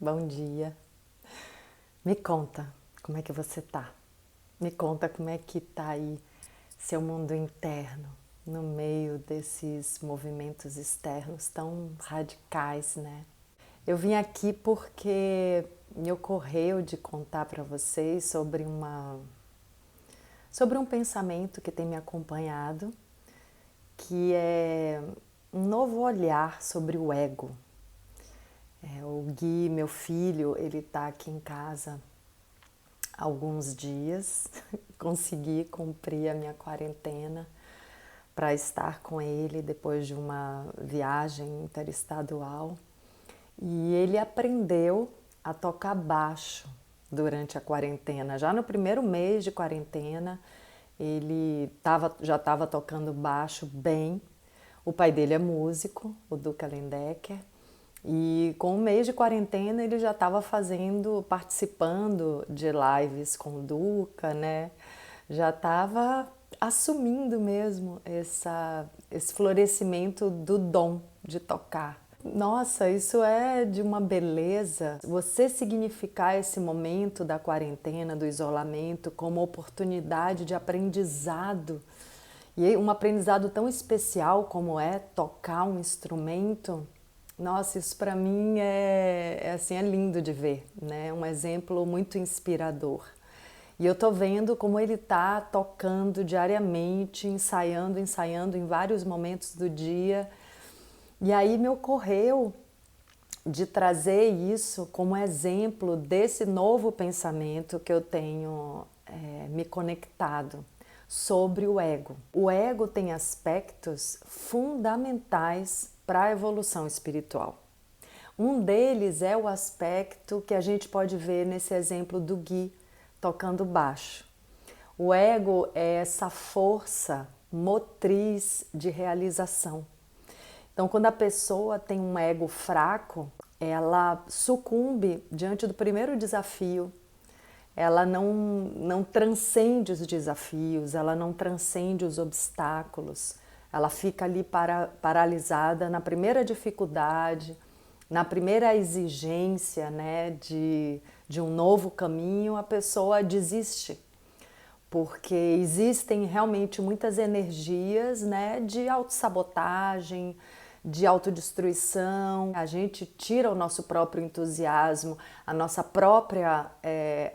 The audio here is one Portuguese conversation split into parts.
bom dia. Me conta como é que você tá. Me conta como é que tá aí seu mundo interno no meio desses movimentos externos tão radicais, né? Eu vim aqui porque me ocorreu de contar para vocês sobre um pensamento que tem me acompanhado, que é um novo olhar sobre o ego. O Gui, meu filho, ele está aqui em casa há alguns dias. Consegui cumprir a minha quarentena para estar com ele depois de uma viagem interestadual. E ele aprendeu a tocar baixo durante a quarentena. Já no primeiro mês de quarentena, ele já estava tocando baixo bem. O pai dele é músico, o Duca Lendecker, e com um mês de quarentena ele já estava participando de lives com o Duca, né? Já estava assumindo mesmo esse florescimento do dom de tocar. Nossa, isso é de uma beleza. Você significar esse momento da quarentena, do isolamento, como oportunidade de aprendizado. E um aprendizado tão especial como é tocar um instrumento. Nossa, isso para mim é lindo de ver, né? Um exemplo muito inspirador. E eu tô vendo como ele tá tocando diariamente, ensaiando em vários momentos do dia. E aí me ocorreu de trazer isso como exemplo desse novo pensamento que eu tenho me conectado sobre o ego. O ego tem aspectos fundamentais para a evolução espiritual. Um deles é o aspecto que a gente pode ver nesse exemplo do Gui tocando baixo. O ego é essa força motriz de realização. Então, quando a pessoa tem um ego fraco, ela sucumbe diante do primeiro desafio, ela não transcende os desafios, ela não transcende os obstáculos, ela fica ali paralisada na primeira dificuldade, na primeira exigência, né, de um novo caminho, a pessoa desiste. Porque existem realmente muitas energias, né, de autossabotagem, de autodestruição. A gente tira o nosso próprio entusiasmo, a nossa própria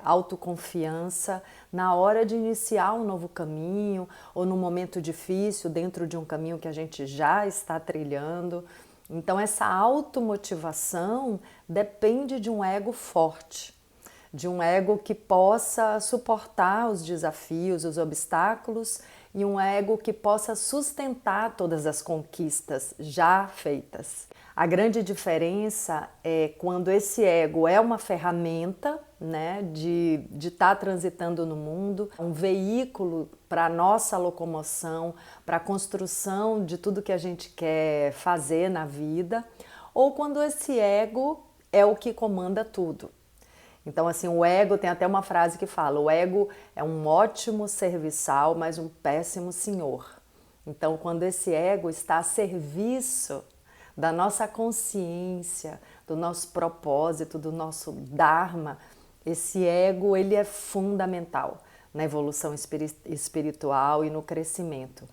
autoconfiança na hora de iniciar um novo caminho ou num momento difícil dentro de um caminho que a gente já está trilhando. Então essa automotivação depende de um ego forte, de um ego que possa suportar os desafios, os obstáculos, e um ego que possa sustentar todas as conquistas já feitas. A grande diferença é quando esse ego é uma ferramenta, né, de estar transitando no mundo, um veículo para a nossa locomoção, para a construção de tudo que a gente quer fazer na vida, ou quando esse ego é o que comanda tudo. Então, assim, o ego, tem até uma frase que fala: o ego é um ótimo serviçal, mas um péssimo senhor. Então, quando esse ego está a serviço da nossa consciência, do nosso propósito, do nosso dharma, esse ego, ele é fundamental na evolução espiritual e no crescimento.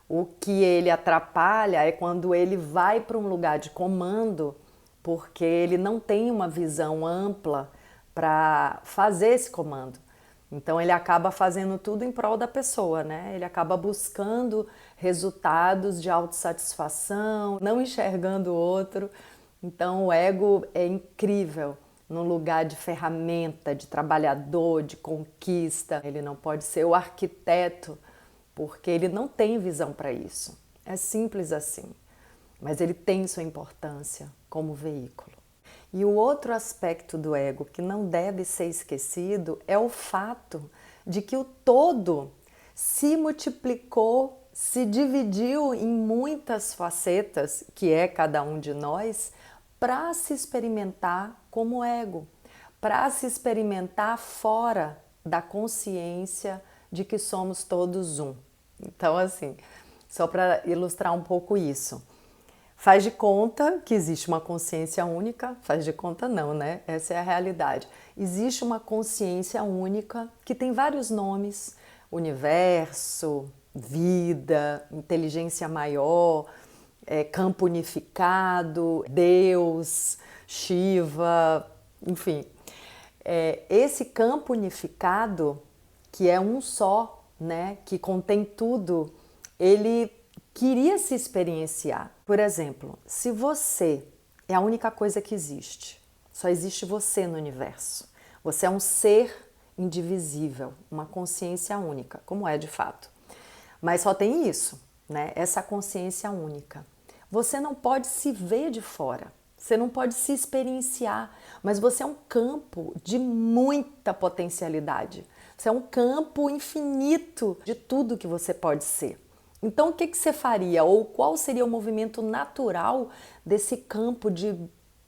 O que ele atrapalha é quando ele vai para um lugar de comando, porque ele não tem uma visão ampla para fazer esse comando. Então ele acaba fazendo tudo em prol da pessoa, né? Ele acaba buscando resultados de autossatisfação, não enxergando o outro. Então o ego é incrível no lugar de ferramenta, de trabalhador, de conquista. Ele não pode ser o arquiteto, porque ele não tem visão para isso. É simples assim. Mas ele tem sua importância como veículo. E o outro aspecto do ego que não deve ser esquecido é o fato de que o todo se multiplicou, se dividiu em muitas facetas, que é cada um de nós, para se experimentar como ego, para se experimentar fora da consciência de que somos todos um. Então, assim, só para ilustrar um pouco isso. Faz de conta que existe uma consciência única, faz de conta não, né? Essa é a realidade. Existe uma consciência única que tem vários nomes: universo, vida, inteligência maior, campo unificado, Deus, Shiva, enfim. Esse campo unificado, que é um só, né, que contém tudo, ele queria se experienciar. Por exemplo, se você é a única coisa que existe, só existe você no universo, você é um ser indivisível, uma consciência única, como é de fato. Mas só tem isso, né? Essa consciência única. Você não pode se ver de fora, você não pode se experienciar, mas você é um campo de muita potencialidade. Você é um campo infinito de tudo que você pode ser. Então, o que você faria? Ou qual seria o movimento natural desse campo de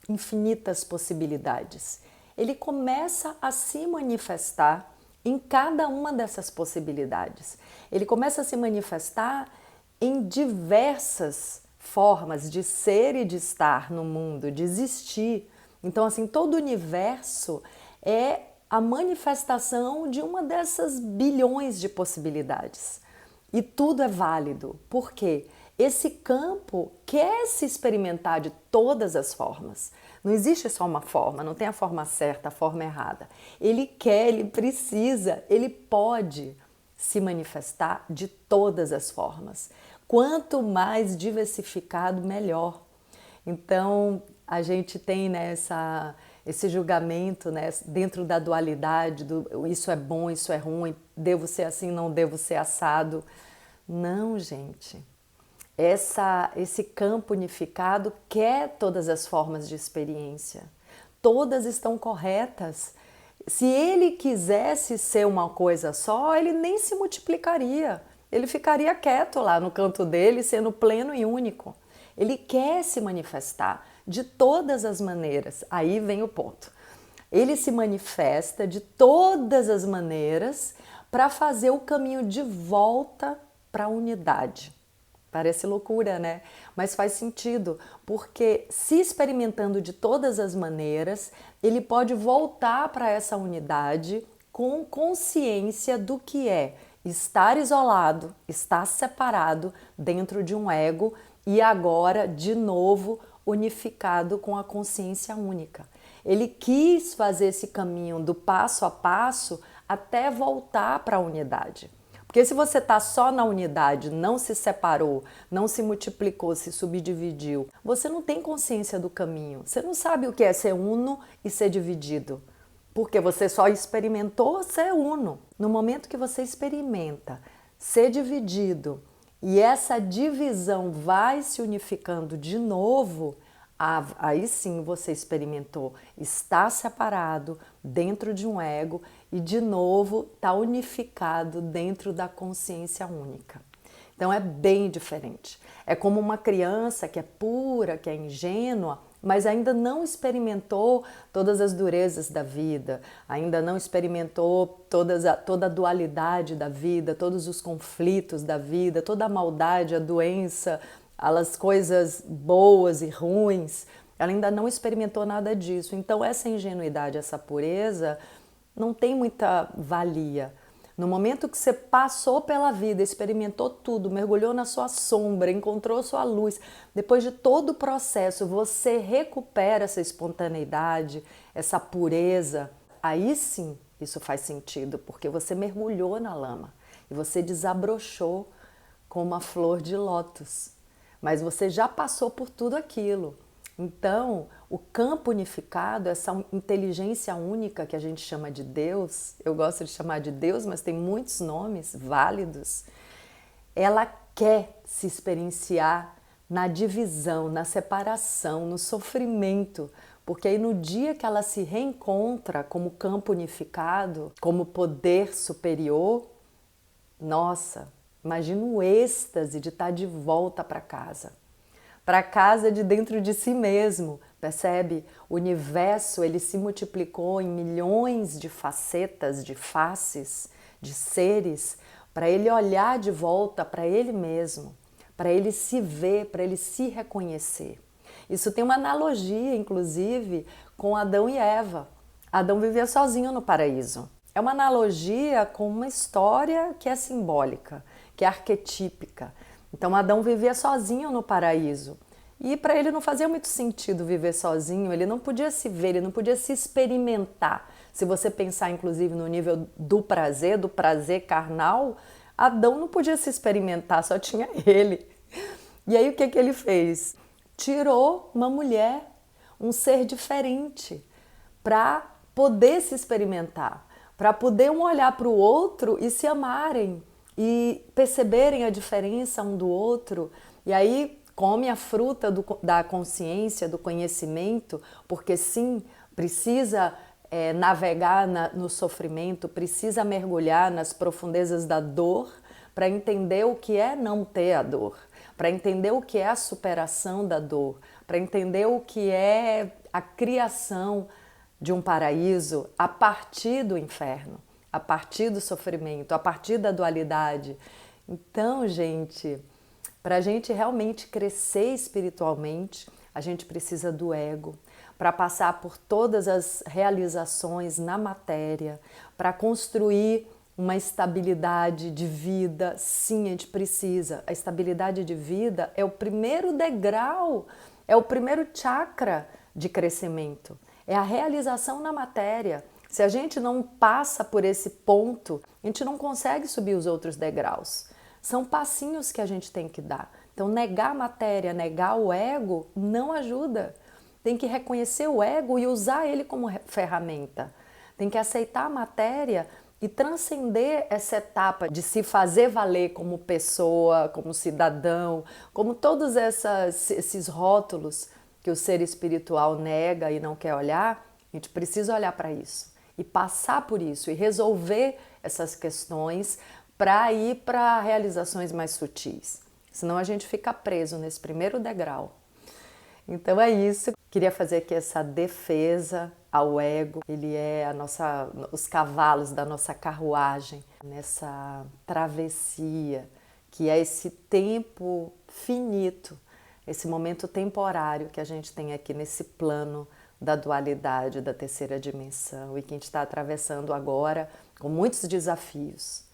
infinitas possibilidades? Ele começa a se manifestar em cada uma dessas possibilidades. Ele começa a se manifestar em diversas formas de ser e de estar no mundo, de existir. Então, assim, todo o universo é a manifestação de uma dessas bilhões de possibilidades. E tudo é válido, porque esse campo quer se experimentar de todas as formas. Não existe só uma forma, não tem a forma certa, a forma errada. Ele quer, ele precisa, ele pode se manifestar de todas as formas. Quanto mais diversificado, melhor. Então, a gente tem, né, esse julgamento, né, dentro da dualidade, do isso é bom, isso é ruim, devo ser assim, não devo ser assado. Não, gente. Esse campo unificado quer todas as formas de experiência. Todas estão corretas. Se ele quisesse ser uma coisa só, ele nem se multiplicaria. Ele ficaria quieto lá no canto dele, sendo pleno e único. Ele quer se manifestar de todas as maneiras. Aí vem o ponto. Ele se manifesta de todas as maneiras para fazer o caminho de volta para a unidade. Parece loucura, né? Mas faz sentido, porque se experimentando de todas as maneiras, ele pode voltar para essa unidade com consciência do que é estar isolado, estar separado dentro de um ego e agora, de novo, unificado com a consciência única. Ele quis fazer esse caminho do passo a passo até voltar para a unidade. Porque se você está só na unidade, não se separou, não se multiplicou, se subdividiu, você não tem consciência do caminho. Você não sabe o que é ser uno e ser dividido. Porque você só experimentou ser uno. No momento que você experimenta ser dividido e essa divisão vai se unificando de novo, aí sim você experimentou estar separado dentro de um ego e de novo está unificado dentro da consciência única. Então é bem diferente. É como uma criança que é pura, que é ingênua, mas ainda não experimentou todas as durezas da vida, ainda não experimentou toda a dualidade da vida, todos os conflitos da vida, toda a maldade, a doença, as coisas boas e ruins. Ela ainda não experimentou nada disso. Então essa ingenuidade, essa pureza não tem muita valia. No momento que você passou pela vida, experimentou tudo, mergulhou na sua sombra, encontrou sua luz, depois de todo o processo, você recupera essa espontaneidade, essa pureza, aí sim isso faz sentido, porque você mergulhou na lama e você desabrochou como uma flor de lótus, mas você já passou por tudo aquilo. Então, o campo unificado, essa inteligência única que a gente chama de Deus, eu gosto de chamar de Deus, mas tem muitos nomes válidos, ela quer se experienciar na divisão, na separação, no sofrimento, porque aí no dia que ela se reencontra como campo unificado, como poder superior, nossa, imagina o êxtase de estar de volta para casa de dentro de si mesmo, percebe? O universo, ele se multiplicou em milhões de facetas, de faces, de seres, para ele olhar de volta para ele mesmo, para ele se ver, para ele se reconhecer. Isso tem uma analogia, inclusive, com Adão e Eva. Adão vivia sozinho no paraíso. É uma analogia com uma história que é simbólica, que é arquetípica. Então, Adão vivia sozinho no paraíso. E para ele não fazia muito sentido viver sozinho, ele não podia se ver, ele não podia se experimentar. Se você pensar, inclusive, no nível do prazer carnal, Adão não podia se experimentar, só tinha ele. E aí o que ele fez? Tirou uma mulher, um ser diferente, para poder se experimentar, para poder um olhar para o outro e se amarem e perceberem a diferença um do outro. E aí come a fruta da consciência, do conhecimento, porque sim, precisa navegar no sofrimento, precisa mergulhar nas profundezas da dor para entender o que é não ter a dor, para entender o que é a superação da dor, para entender o que é a criação de um paraíso a partir do inferno, a partir do sofrimento, a partir da dualidade. Então, gente, para a gente realmente crescer espiritualmente, a gente precisa do ego, para passar por todas as realizações na matéria, para construir uma estabilidade de vida. Sim, a gente precisa. A estabilidade de vida é o primeiro degrau, é o primeiro chakra de crescimento. É a realização na matéria. Se a gente não passa por esse ponto, a gente não consegue subir os outros degraus. São passinhos que a gente tem que dar. Então, negar a matéria, negar o ego, não ajuda. Tem que reconhecer o ego e usar ele como ferramenta. Tem que aceitar a matéria e transcender essa etapa de se fazer valer como pessoa, como cidadão, como todos esses rótulos que o ser espiritual nega e não quer olhar. A gente precisa olhar para isso e passar por isso e resolver essas questões para ir para realizações mais sutis. Senão a gente fica preso nesse primeiro degrau. Então é isso. Queria fazer aqui essa defesa ao ego. Ele é os cavalos da nossa carruagem nessa travessia, que é esse tempo finito, esse momento temporário que a gente tem aqui nesse plano da dualidade, da terceira dimensão, e que a gente está atravessando agora com muitos desafios.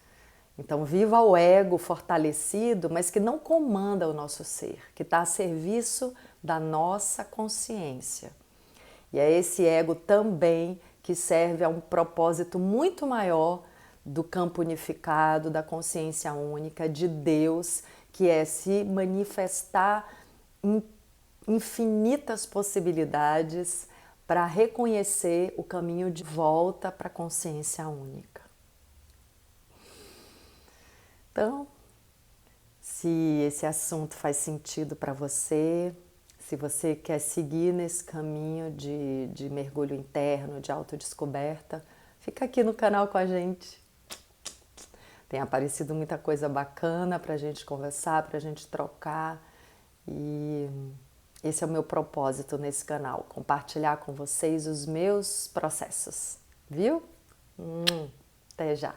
Então, viva o ego fortalecido, mas que não comanda o nosso ser, que está a serviço da nossa consciência. E é esse ego também que serve a um propósito muito maior do campo unificado, da consciência única, de Deus, que é se manifestar em infinitas possibilidades para reconhecer o caminho de volta para a consciência única. Então, se esse assunto faz sentido para você, se você quer seguir nesse caminho de mergulho interno, de autodescoberta, fica aqui no canal com a gente. Tem aparecido muita coisa bacana para a gente conversar, para a gente trocar. E esse é o meu propósito nesse canal, compartilhar com vocês os meus processos, viu? Até já!